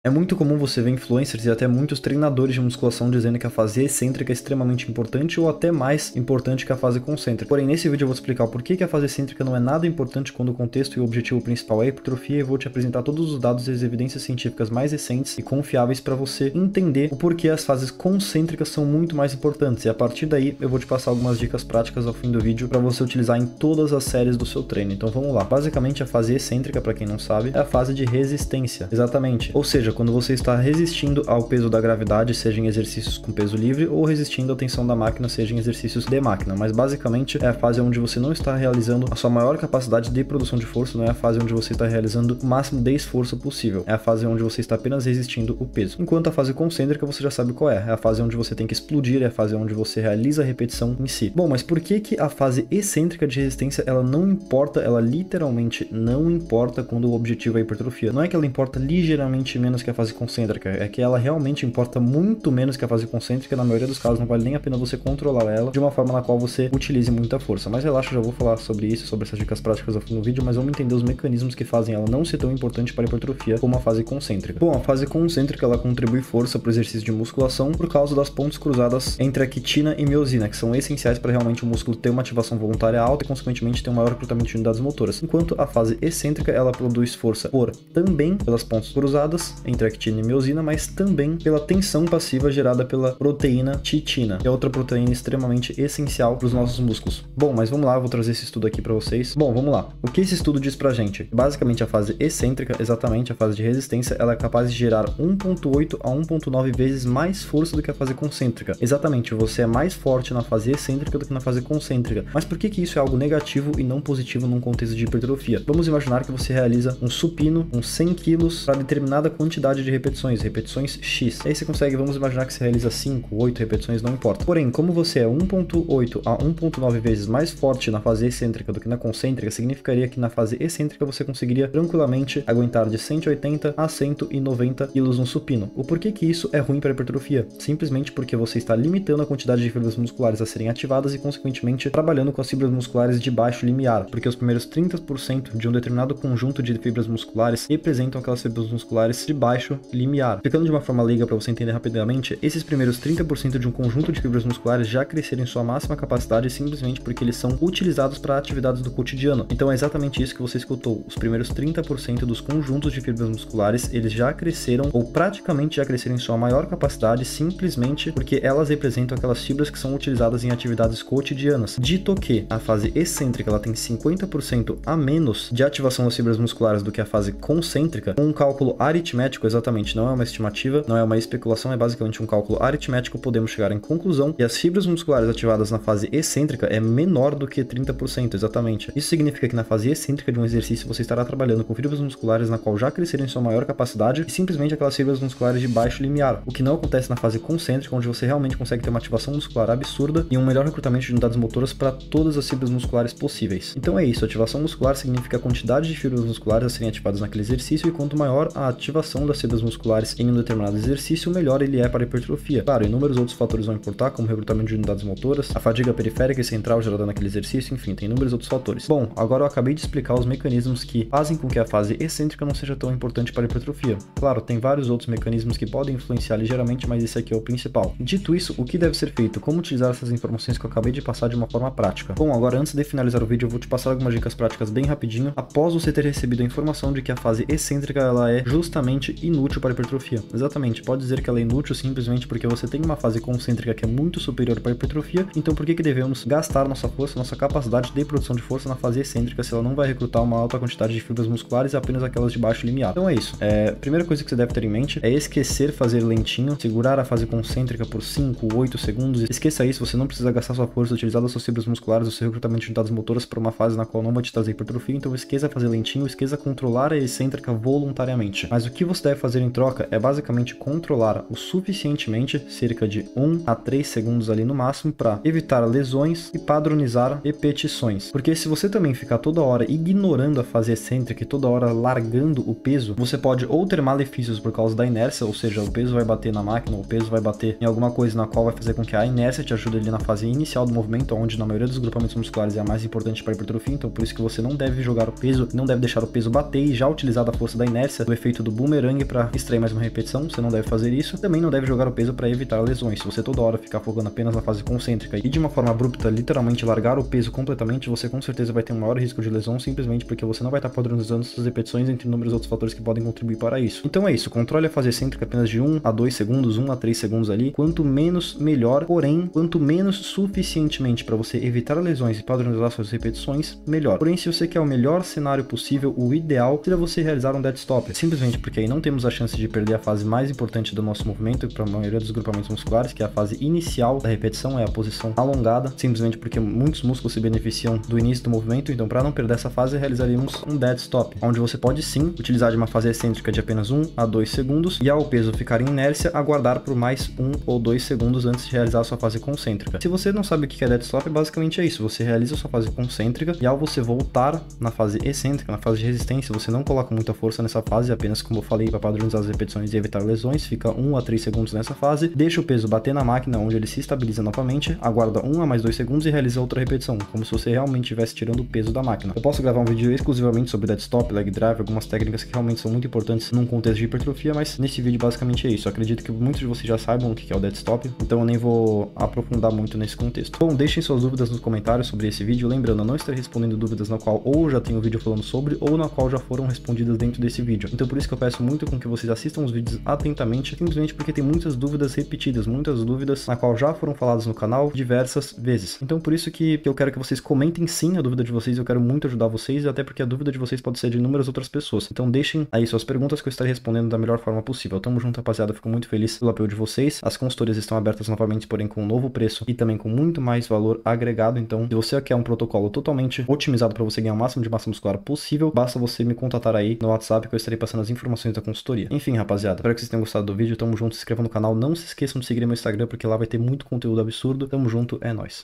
É muito comum você ver influencers e até muitos treinadores de musculação dizendo que a fase excêntrica é extremamente importante ou até mais importante que a fase concêntrica. Porém, nesse vídeo eu vou explicar o porquê que a fase excêntrica não é nada importante quando o contexto e o objetivo principal é a hipertrofia, e vou te apresentar todos os dados e as evidências científicas mais recentes e confiáveis para você entender o porquê as fases concêntricas são muito mais importantes. E a partir daí eu vou te passar algumas dicas práticas ao fim do vídeo para você utilizar em todas as séries do seu treino. Então vamos lá. Basicamente a fase excêntrica, para quem não sabe, é a fase de resistência. Exatamente. Ou seja, quando você está resistindo ao peso da gravidade, seja em exercícios com peso livre, ou resistindo à tensão da máquina, seja em exercícios de máquina. Mas basicamente é a fase onde você não está realizando a sua maior capacidade de produção de força, não é a fase onde você está realizando o máximo de esforço possível. É a fase onde você está apenas resistindo o peso. Enquanto a fase concêntrica você já sabe qual é. É a fase onde você tem que explodir, é a fase onde você realiza a repetição em si. Bom, mas por que a fase excêntrica de resistência ela não importa, ela literalmente não importa quando o objetivo é a hipertrofia? Não é que ela importa ligeiramente menos que a fase concêntrica, é que ela realmente importa muito menos que a fase concêntrica. Na maioria dos casos não vale nem a pena você controlar ela de uma forma na qual você utilize muita força. Mas relaxa, eu já vou falar sobre isso, sobre essas dicas práticas ao fim do vídeo, mas vamos entender os mecanismos que fazem ela não ser tão importante para a hipertrofia como a fase concêntrica. Bom, a fase concêntrica ela contribui força para o exercício de musculação por causa das pontes cruzadas entre a quitina e miosina, que são essenciais para realmente o músculo ter uma ativação voluntária alta e consequentemente ter um maior recrutamento de unidades motoras. Enquanto a fase excêntrica ela produz força também pelas pontes cruzadas entre a quitina e miosina, mas também pela tensão passiva gerada pela proteína titina, que é outra proteína extremamente essencial para os nossos músculos. Bom, mas vamos lá, eu vou trazer esse estudo aqui para vocês. Bom, vamos lá. O que esse estudo diz pra gente? Basicamente, a fase excêntrica, exatamente a fase de resistência, ela é capaz de gerar 1,8 a 1,9 vezes mais força do que a fase concêntrica. Exatamente, você é mais forte na fase excêntrica do que na fase concêntrica. Mas por que isso é algo negativo e não positivo num contexto de hipertrofia? Vamos imaginar que você realiza um supino com 100 kg para determinada quantidade de repetições X. Aí você consegue, vamos imaginar que você realiza 5, 8 repetições, não importa. Porém, como você é 1,8 a 1,9 vezes mais forte na fase excêntrica do que na concêntrica, significaria que na fase excêntrica você conseguiria tranquilamente aguentar de 180 a 190 kg no supino. O porquê que isso é ruim para a hipertrofia? Simplesmente porque você está limitando a quantidade de fibras musculares a serem ativadas e, consequentemente, trabalhando com as fibras musculares de baixo limiar, porque os primeiros 30% de um determinado conjunto de fibras musculares representam aquelas fibras musculares de baixo limiar. Ficando de uma forma leiga para você entender rapidamente, esses primeiros 30% de um conjunto de fibras musculares já cresceram em sua máxima capacidade simplesmente porque eles são utilizados para atividades do cotidiano. Então é exatamente isso que você escutou. Os primeiros 30% dos conjuntos de fibras musculares, eles já cresceram ou praticamente já cresceram em sua maior capacidade simplesmente porque elas representam aquelas fibras que são utilizadas em atividades cotidianas. Dito que a fase excêntrica ela tem 50% a menos de ativação das fibras musculares do que a fase concêntrica, com um cálculo aritmético, exatamente, não é uma estimativa, não é uma especulação, é basicamente um cálculo aritmético, podemos chegar em conclusão que as fibras musculares ativadas na fase excêntrica é menor do que 30%, exatamente. Isso significa que na fase excêntrica de um exercício você estará trabalhando com fibras musculares na qual já cresceram em sua maior capacidade e simplesmente aquelas fibras musculares de baixo limiar, o que não acontece na fase concêntrica, onde você realmente consegue ter uma ativação muscular absurda e um melhor recrutamento de unidades motoras para todas as fibras musculares possíveis. Então é isso, ativação muscular significa a quantidade de fibras musculares a serem ativadas naquele exercício, e quanto maior a ativação das fibras musculares em um determinado exercício, melhor ele é para a hipertrofia. Claro, inúmeros outros fatores vão importar, como o recrutamento de unidades motoras, a fadiga periférica e central gerada naquele exercício, enfim, tem inúmeros outros fatores. Bom, agora eu acabei de explicar os mecanismos que fazem com que a fase excêntrica não seja tão importante para a hipertrofia. Claro, tem vários outros mecanismos que podem influenciar ligeiramente, mas esse aqui é o principal. Dito isso, o que deve ser feito? Como utilizar essas informações que eu acabei de passar de uma forma prática? Bom, agora antes de finalizar o vídeo, eu vou te passar algumas dicas práticas bem rapidinho, após você ter recebido a informação de que a fase excêntrica ela é justamente inútil para a hipertrofia. Exatamente, pode dizer que ela é inútil simplesmente porque você tem uma fase concêntrica que é muito superior para a hipertrofia, então por que devemos gastar nossa força, nossa capacidade de produção de força na fase excêntrica se ela não vai recrutar uma alta quantidade de fibras musculares e apenas aquelas de baixo limiar? Então é isso. Primeira coisa que você deve ter em mente é esquecer fazer lentinho, segurar a fase concêntrica por 5, 8 segundos. Esqueça isso, você não precisa gastar sua força, utilizar as suas fibras musculares, o seu recrutamento de unidades motoras para uma fase na qual não vai te trazer hipertrofia, então esqueça fazer lentinho, esqueça controlar a excêntrica voluntariamente. Mas o que você deve fazer em troca é basicamente controlar o suficientemente, cerca de 1 a 3 segundos ali no máximo, para evitar lesões e padronizar repetições. Porque se você também ficar toda hora ignorando a fase excêntrica e toda hora largando o peso, você pode ou ter malefícios por causa da inércia, ou seja, o peso vai bater na máquina, o peso vai bater em alguma coisa na qual vai fazer com que a inércia te ajude ali na fase inicial do movimento, onde na maioria dos grupamentos musculares é a mais importante para a hipertrofia, então por isso que você não deve jogar o peso, não deve deixar o peso bater e já utilizar da força da inércia, do efeito do boomerang sangue para extrair mais uma repetição, você não deve fazer isso. Também não deve jogar o peso para evitar lesões. Se você toda hora ficar focando apenas na fase concêntrica e de uma forma abrupta, literalmente largar o peso completamente, você com certeza vai ter um maior risco de lesão, simplesmente porque você não vai estar padronizando suas repetições entre inúmeros outros fatores que podem contribuir para isso. Então é isso, controle a fase excêntrica apenas de 1 a 2 segundos, 1 a 3 segundos ali, quanto menos melhor, porém, quanto menos suficientemente para você evitar lesões e padronizar suas repetições, melhor. Porém, se você quer o melhor cenário possível, o ideal seria você realizar um dead stop, simplesmente porque aí não temos a chance de perder a fase mais importante do nosso movimento para a maioria dos grupamentos musculares, que é a fase inicial da repetição, é a posição alongada, simplesmente porque muitos músculos se beneficiam do início do movimento. Então, para não perder essa fase, realizaríamos um dead stop, onde você pode sim utilizar de uma fase excêntrica de apenas 1 a 2 segundos e ao peso ficar em inércia, aguardar por mais 1 ou 2 segundos antes de realizar a sua fase concêntrica. Se você não sabe o que é dead stop, basicamente é isso, você realiza a sua fase concêntrica e ao você voltar na fase excêntrica, na fase de resistência, você não coloca muita força nessa fase, apenas como eu falei, para padronizar as repetições e evitar lesões, fica 1 a 3 segundos nessa fase, deixa o peso bater na máquina onde ele se estabiliza novamente, aguarda 1 a mais 2 segundos e realiza outra repetição, como se você realmente estivesse tirando o peso da máquina. Eu posso gravar um vídeo exclusivamente sobre dead stop, leg drive, algumas técnicas que realmente são muito importantes num contexto de hipertrofia, mas nesse vídeo basicamente é isso. Eu acredito que muitos de vocês já saibam o que é o dead stop, então eu nem vou aprofundar muito nesse contexto. Bom, deixem suas dúvidas nos comentários sobre esse vídeo, lembrando, eu não estarei respondendo dúvidas na qual ou já tenho um vídeo falando sobre, ou na qual já foram respondidas dentro desse vídeo. Então por isso que eu peço muito com que vocês assistam os vídeos atentamente, simplesmente porque tem muitas dúvidas repetidas, muitas dúvidas na qual já foram faladas no canal diversas vezes. Então por isso que eu quero que vocês comentem sim a dúvida de vocês, eu quero muito ajudar vocês, até porque a dúvida de vocês pode ser de inúmeras outras pessoas. Então deixem aí suas perguntas que eu estarei respondendo da melhor forma possível. Tamo junto, rapaziada, eu fico muito feliz pelo apoio de vocês. As consultorias estão abertas novamente, porém com um novo preço e também com muito mais valor agregado. Então, se você quer um protocolo totalmente otimizado para você ganhar o máximo de massa muscular possível, basta você me contatar aí no WhatsApp que eu estarei passando as informações da consultoria. Enfim, rapaziada, espero que vocês tenham gostado do vídeo. Tamo junto, se inscrevam no canal, não se esqueçam de seguir meu Instagram porque lá vai ter muito conteúdo absurdo. Tamo junto, é nóis.